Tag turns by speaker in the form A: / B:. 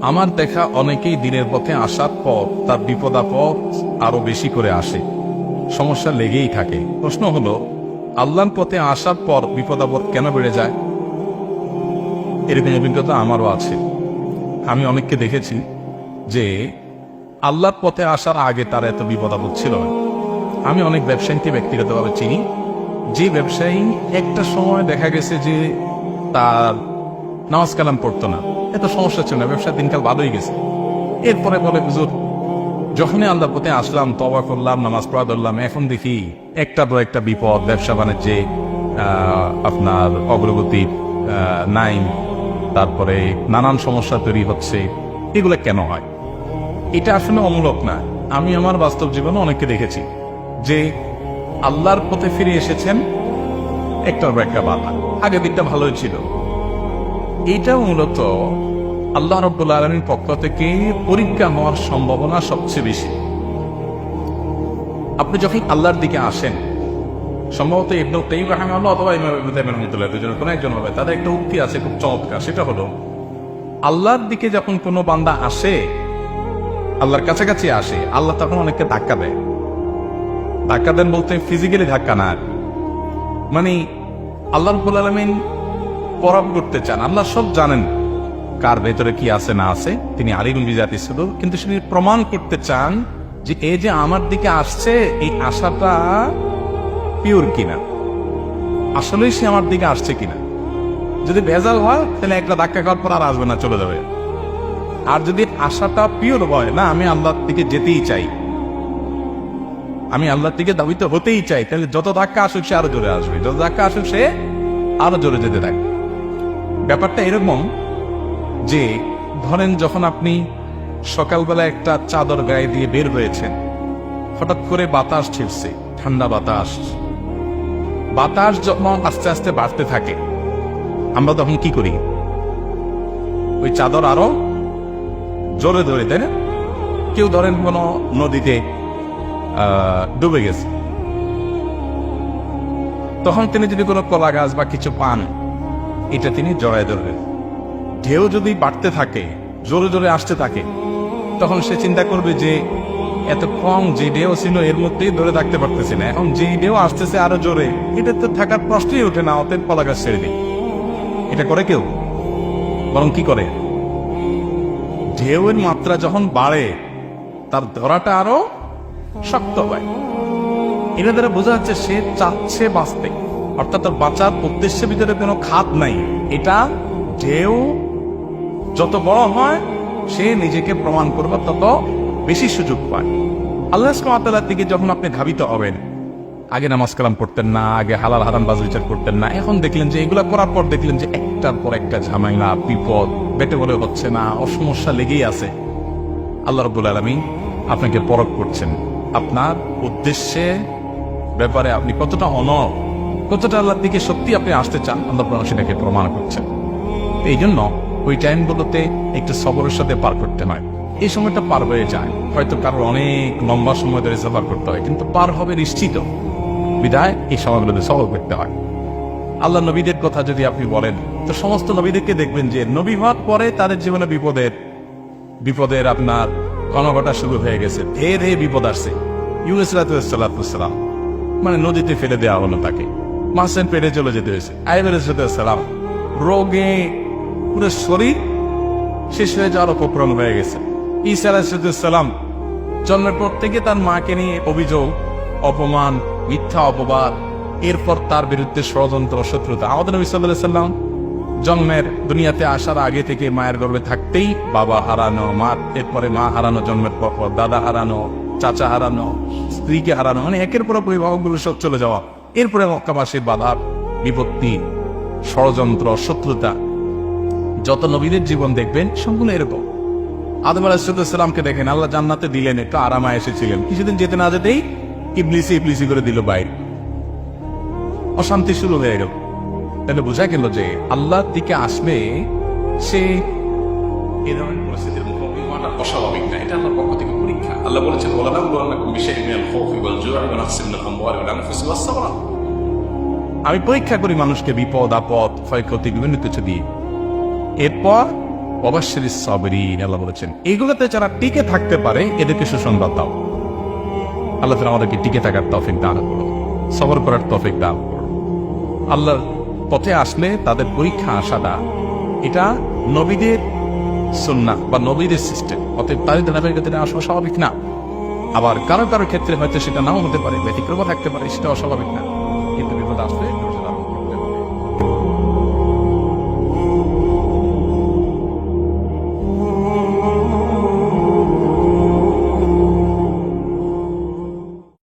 A: আমার দেখা অনেকেই দিনের পথে আসার পর তার বিপদ আপদ আরো বেশি করে আসে, সমস্যা লেগেই থাকে। প্রশ্ন হলো, আল্লাহর পথে আসার পর বিপদ আপদ কেন বেড়ে যায়? এরকম অভিজ্ঞতা আমারও আছে। আমি অনেককে দেখেছি যে আল্লাহর পথে আসার আগে তার এত বিপদ আপদ ছিল না। আমি অনেক ব্যবসায়ীকে ব্যক্তিগতভাবে চিনি, যে ব্যবসায়ী একটা সময় দেখা গেছে যে তার নামাজ কালাম পড়তো না, এত সমস্যা ছিল না, ব্যবসার দিনকাল ভালোই গেছে। এরপরে বলে, হুজুর যখনই আল্লাহর পথে আসলাম, তওবা করলাম, নামাজ পড়া ধরলাম, এখন দেখি একটার পর একটা বিপদ, ব্যবসা বাণিজ্যে আপনার অগ্রগতি নাই, তারপরে নানান সমস্যা তৈরি হচ্ছে। এগুলো কেন হয়? এটা আসলে অমূলক না। আমি আমার বাস্তব জীবনে অনেককে দেখেছি যে আল্লাহর পথে ফিরে এসেছেন, একটার পর একটা বাধা, আগের দিকটা ভালোই ছিল। এটা মূলত আল্লাহ রাব্বুল আলামিনের পক্ষ থেকে পরীক্ষা হওয়ার সম্ভাবনা সবচেয়ে বেশি। আপনি যখন আল্লাহর দিকে আসেন, সম্ভবত ইবনে কাইয়্যিম রাহিমাহুল্লাহ অথবা ইমাম ইবনে তাইমিয়া রাহমাতুল্লাহ দুজনের কোনো একজন হবে, তাদের একটা উক্তি আছে খুব চমৎকার। সেটা হলো, আল্লাহর দিকে যখন কোনো বান্দা আসে, আল্লাহর কাছাকাছি আসে, আল্লাহ তখন অনেককে ধাক্কা দেয়। ধাক্কা দেন বলতে ফিজিক্যালি ধাক্কা না, মানে আল্লাহ রাব্বুল আলামিন পরখ করতে চান। আল্লাহ সব জানেন কার ভেতরে কি আছে না আছে, তিনি আলিমুল বিজাতি সুদূর, কিন্তু তিনি প্রমাণ করতে চান যে এই যে আমার দিকে আসছে, এই আশাটা পিওর কিনা, আসলেই সে আমার দিকে আসছে কিনা। যদি ভেজাল হয় তাহলে একটা ধাক্কা খাওয়ার পর আর আসবে না, চলে যাবে। আর যদি আশাটা পিওর হয়, না আমি আল্লাহর দিকে যেতেই চাই, আমি আল্লাহর দিকে দাবিত হতেই চাই, তাহলে যত ধাক্কা আসুক সে আরো জোরে আসবে, যত ধাক্কা আসুক সে আরো জোরে যেতে থাকবে। ব্যাপারটা এরকম যে ধরেন যখন আপনি সকালবেলা একটা চাদর গায়ে দিয়ে বের হয়েছেন, হঠাৎ করে বাতাস ছিটছে, ঠান্ডা বাতাস, বাতাস যখন আস্তে আস্তে বাড়তে থাকে, আমরা তখন কি করি? ওই চাদর আরো জোরে ধরে, তাই না? কেউ ধরেন কোন নদীতে ডুবে গেছে, তখন তিনি যদি কোনো কলা গাছ বা কিছু পান, এটা তিনি জড়ায় ধরবেন। ঢেউ যদি বাড়তে থাকে, জোরে জোরে আসতে থাকে, তখন সে চিন্তা করবে যে এত কম যে ঢেউ ছিল এর মধ্যেই ধরে থাকতে পারতেছে না, এখন যে ঢেউ আসতেছে আরো জোরে, এটা তো থাকার প্রশ্নই ওঠে না, অতএব কলা গাছ ছেড়ে দিই। এটা করে কেউ? বরং কি করে, ঢেউয়ের মাত্রা যখন বাড়ে তার ধরাটা আরো শক্ত হয়। এটা দ্বারা বোঝা যাচ্ছে সে চাচ্ছে বাঁচতে, অর্থাৎ তার বাঁচার উদ্দেশ্যের ভিতরে কোনো খাত নাই। এটা ঢেউ যত বড় হয়, সে নিজেকে প্রমাণ করবার তত বেশি সুযোগ পায়। আল্লাহ সুবহানাহু ওয়া তাআলার দিকে যখন আপনি ধাবিত হবেন, আগে নামাজ কালাম পড়তেন না, আগে হালাল হারাম বাজ বিচার করতেন না, এখন দেখলেন যে এগুলা করার পর দেখলেন যে একটার পর একটা ঝামেলা, বিপদ বেটে বলে হচ্ছে না, অসমস্যা লেগেই আছে। আল্লাহ রাব্বুল আলামিন আপনাকে পরখ করছেন, আপনার উদ্দেশ্যে ব্যাপারে আপনি কতটা অনড়, কতটা আল্লাহর দিকে সত্যি আপনি আসতে চান, আল্লাহ সেটাকে প্রমাণ করছেন। এই জন্য ওই টাইমগুলোতে একটু সবরের সাথে পার করতে হয়। এই সময়টা পার হয়ে যায়, হয়তো কারোর অনেক লম্বা সময় ধরে সফর করতে হয়, কিন্তু পার হবে নিশ্চিত। বিদায় এই সময়গুলোতে সফর করতে হয়। আল্লাহ নবীদের কথা যদি আপনি বলেন, তো সমস্ত নবীদেরকে দেখবেন যে নবী হওয়ার পরে তাদের জীবনে বিপদের আপনার কনকটা শুরু হয়ে গেছে, ধেয়ে ধেয়ে বিপদ আসছে। ইউনুস আলাইহিসসালাম মানে নদীতে ফেলে দেওয়া হলো, তাকে মাছের পেটে চলে যেতে হয়েছে। আইয়ুব আলাইহিসসালাম রোগে পুরো শরীর শেষ হয়ে যাওয়ার উপক্রম হয়ে গেছে। ঈসা আলাইহিসসালাম জন্মের পর থেকে তার মাকে নিয়ে অভিযোগ, অপমান, মিথ্যা অপবাদ, এরপর তার বিরুদ্ধে ষড়যন্ত্র, শত্রুতা। আমাদের নবী সাল্লাল্লাহু আলাইহি ওয়াসাল্লাম জন্মের দুনিয়াতে আসার আগে থেকে মায়ের গর্ভে থাকতেই বাবা হারানো, এরপরে মা হারানো, জন্মের পর দাদা হারানো, চাচা হারানো, স্ত্রীকে হারানো, মানে একের পর অভিভাবকগুলো সব চলে যাওয়া, এরপরে মক্কাবাসীর বাধা, বিপত্তি, ষড়যন্ত্র, শত্রুতা। যত নবীদের জীবন দেখবেন সবগুলো এরকম। আদম আলাইহিসসালামকে দেখেন, আল্লাহ জান্নাতে দিলেন, একটু আরামায় এসেছিলেন, কিছুদিন যেতে না যেতেই ইবলিসি করে দিল বাইরে, অশান্তি শুরু হয়ে গেল। তাহলে বোঝা গেল যে আল্লাহর দিকে আসলে সে এ ধরনের পরিস্থিতির মুখোমুখি হওয়াটা অস্বাভাবিক না, এটা আল্লাহর পক্ষ থেকে পরীক্ষা। আল্লাহ বলেছেন, আমি পরীক্ষা করি মানুষকে বিপদ আপদ, ক্ষয়ক্ষতি, বিভিন্ন কিছু দিয়ে। এরপর ওয়াবাশশিরিস সাবিরিন, আল্লাহ বলেছেন এগুলোতে যারা টিকে থাকতে পারে এদেরকে সুসংবাদ দাও। আল্লাহ তাআলা আমাদেরকে টিকে থাকার তৌফিক দান করুন, সবর করার তৌফিক দান করুন। আল্লাহর পথে আসলে তাদের পরীক্ষা আসাটা এটা নবীদের সুন্নাহ বা নবীদের সিস্টেম, অতএব তাদের ধারাবাহিকতা আসা স্বাভাবিক না। আবার কারো কারো ক্ষেত্রে হয়তো সেটা নাও হতে পারে, ব্যতিক্রম থাকতে পারে, সেটা অস্বাভাবিক না, কিন্তু বিপদ আসলে